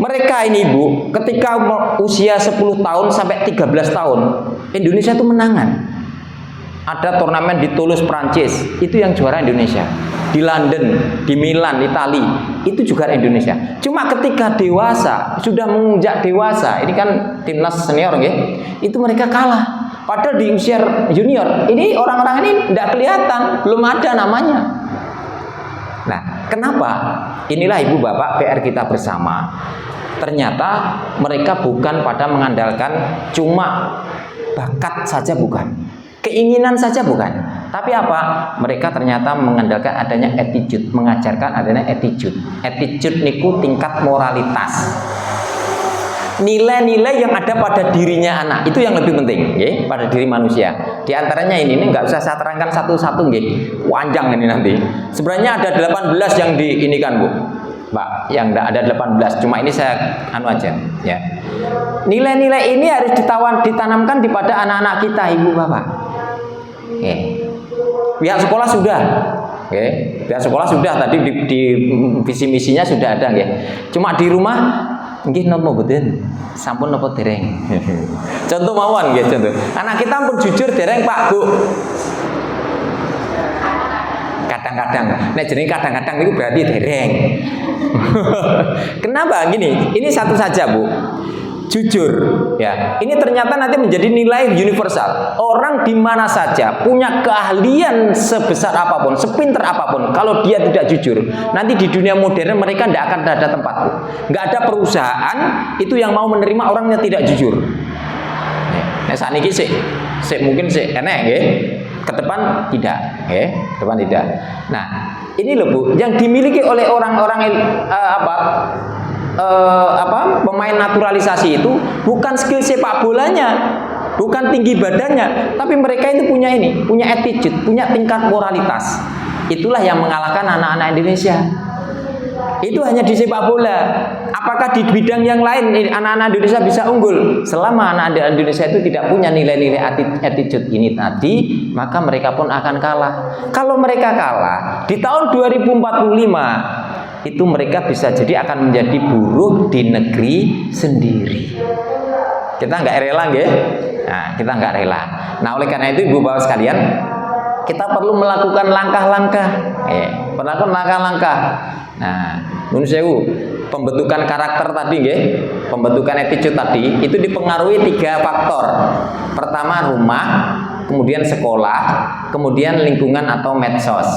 Mereka ini Bu, ketika usia 10 tahun sampai 13 tahun, Indonesia itu menangan. Ada turnamen di Toulouse, Prancis, itu yang juara Indonesia. Di London, di Milan, Italia, itu juga Indonesia. Cuma ketika dewasa, sudah menginjak dewasa, ini kan timnas senior ya, itu mereka kalah. Padahal di usia junior, ini orang-orang ini tidak kelihatan, belum ada namanya. Nah, kenapa? Inilah Ibu Bapak PR kita bersama. Ternyata mereka bukan pada mengandalkan cuma bakat saja, bukan. Keinginan saja bukan. Tapi apa? Mereka ternyata mengandalkan adanya attitude, mengajarkan adanya attitude. Attitude niku tingkat moralitas. Nilai-nilai yang ada pada dirinya anak, itu yang lebih penting, ya, pada diri manusia. Di antaranya ini nggak usah saya terangkan satu-satu, ya. Panjang ini nanti. Sebenarnya ada 18 yang di ini kan, Bu. Mbak, yang ada 18, cuma ini saya anu aja, ya. Nilai-nilai ini harus ditanamkan kepada anak-anak kita, Ibu Bapak. Oke. Pihak sekolah sudah, oke. Pihak sekolah sudah tadi di visi misinya sudah ada, ya. Cuma di rumah, nggih nopo mboten, sampun nopo dereng. Contoh mawon, nggih contoh. Anak kita pun jujur dereng Pak Bu. Kadang-kadang, nek jenenge kadang-kadang itu berarti dereng. Kenapa gini? Ini satu saja Bu. Jujur, ya. Ini ternyata nanti menjadi nilai universal. Orang di mana saja punya keahlian sebesar apapun, sepinter apapun, kalau dia tidak jujur, nanti di dunia modern mereka tidak akan ada tempat. Nggak ada perusahaan itu yang mau menerima orang yang tidak jujur. Nah, saat ini mungkin enak, ya. Ke depan tidak, ya. Ke depan tidak. Nah, ini loh Bu, yang dimiliki oleh orang-orang pemain naturalisasi itu bukan skill sepak bolanya, bukan tinggi badannya, tapi mereka itu punya attitude, punya tingkat moralitas. Itulah yang mengalahkan anak-anak Indonesia. Itu hanya di sepak bola. Apakah di bidang yang lain anak-anak Indonesia bisa unggul? Selama anak-anak Indonesia itu tidak punya nilai-nilai attitude ini tadi, maka mereka pun akan kalah. Kalau mereka kalah di tahun 2045, itu mereka bisa jadi akan menjadi buruh di negeri sendiri. Kita nggak rela, nggih. Nah, kita nggak rela. Nah, oleh karena itu Ibu Bapak sekalian, kita perlu melakukan langkah-langkah. Melakukan langkah-langkah. Nah, nun sewu, pembentukan karakter tadi, nggih, pembentukan attitude tadi itu dipengaruhi 3 faktor. Pertama rumah, kemudian sekolah, kemudian lingkungan atau medsos.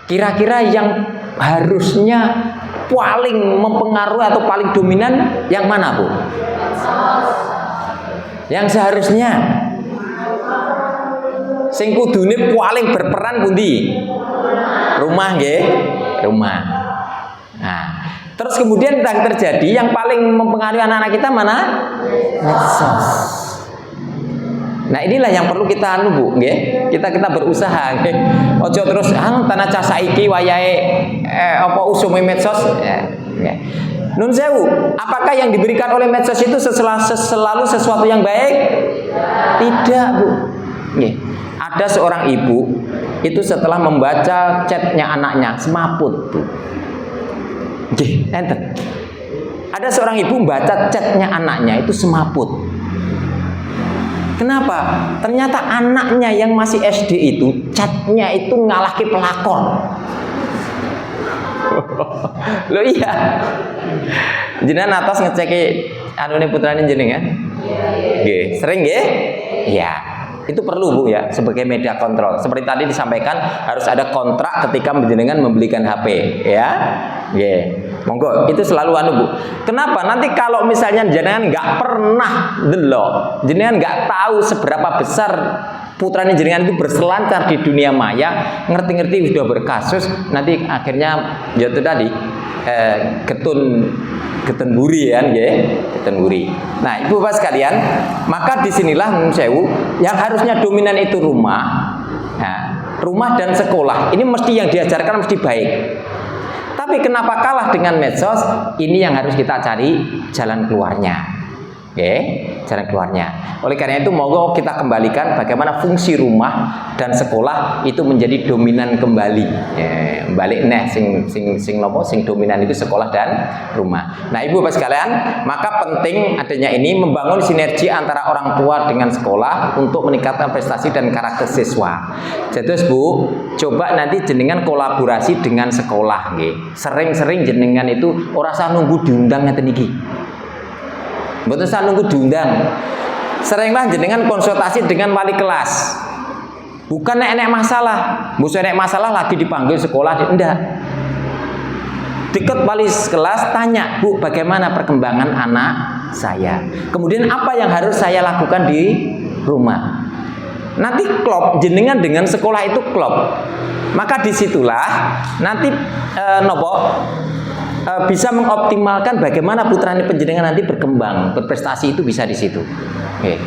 Kira-kira yang harusnya paling mempengaruhi atau paling dominan yang mana, Bu? Yang seharusnya sing kudune paling berperan pundi? Rumah, nggih. Rumah. Nah, terus kemudian yang terjadi yang paling mempengaruhi anak-anak kita mana? Medsos. Nah, inilah yang perlu kita Bu, nggih. Kita berusaha, nggih. Ojo terus tanah cah saiki wayahe apa usume medsos, nggih. Nun sewu, apakah yang diberikan oleh medsos itu selalu sesuatu yang baik? Tidak, Bu. Nggih. Ada seorang ibu itu setelah membaca chatnya anaknya semaput, Bu. Nggih, enten. Ada seorang ibu membaca chatnya anaknya itu semaput. Kenapa? Ternyata anaknya yang masih SD itu chatnya itu ngalahke pelakon. Loh iya. Jenengan atas ngeceki anune putrane jenengan? Nggih, sering nggih? Iya. Itu perlu Bu ya, sebagai media kontrol. Seperti tadi disampaikan harus ada kontrak ketika jenengan membelikan HP, ya. Nggih. Monggo, itu selalu Bu. Kenapa? Nanti kalau misalnya jenengan nggak pernah delok, jenengan nggak tahu seberapa besar putranya jenengan itu berselancar di dunia maya, ngerti-ngerti sudah berkasus, nanti akhirnya ya itu tadi getun buri ya, getun buri. Nah, Ibu Bapak sekalian, maka disinilah nun sewu yang harusnya dominan itu rumah. Nah, rumah dan sekolah ini mesti yang diajarkan mesti baik. Tapi kenapa kalah dengan medsos? Ini yang harus kita cari jalan keluarnya. Oke, jalan keluarnya. Oleh karena itu monggo kita kembalikan bagaimana fungsi rumah dan sekolah itu menjadi dominan kembali. Balik nih sing dominan itu sekolah dan rumah. Nah, Ibu Bapak sekalian, maka penting adanya ini membangun sinergi antara orang tua dengan sekolah untuk meningkatkan prestasi dan karakter siswa. Jadi Bu, coba nanti jenengan kolaborasi dengan sekolah nggih. Sering-sering jenengan itu ora usah nunggu diundang ngeten iki. Mboten usah nunggu diundang. Seringlah jenengan konsultasi dengan wali kelas. Bukan nek masalah, mbok nek masalah lagi dipanggil sekolah, enggak. Dekat wali kelas tanya, "Bu, bagaimana perkembangan anak saya? Kemudian apa yang harus saya lakukan di rumah?" Nanti klop jenengan dengan sekolah itu klop. Maka disitulah nanti bisa mengoptimalkan bagaimana putrane panjenengan nanti berkembang, berprestasi itu bisa di situ. Oke.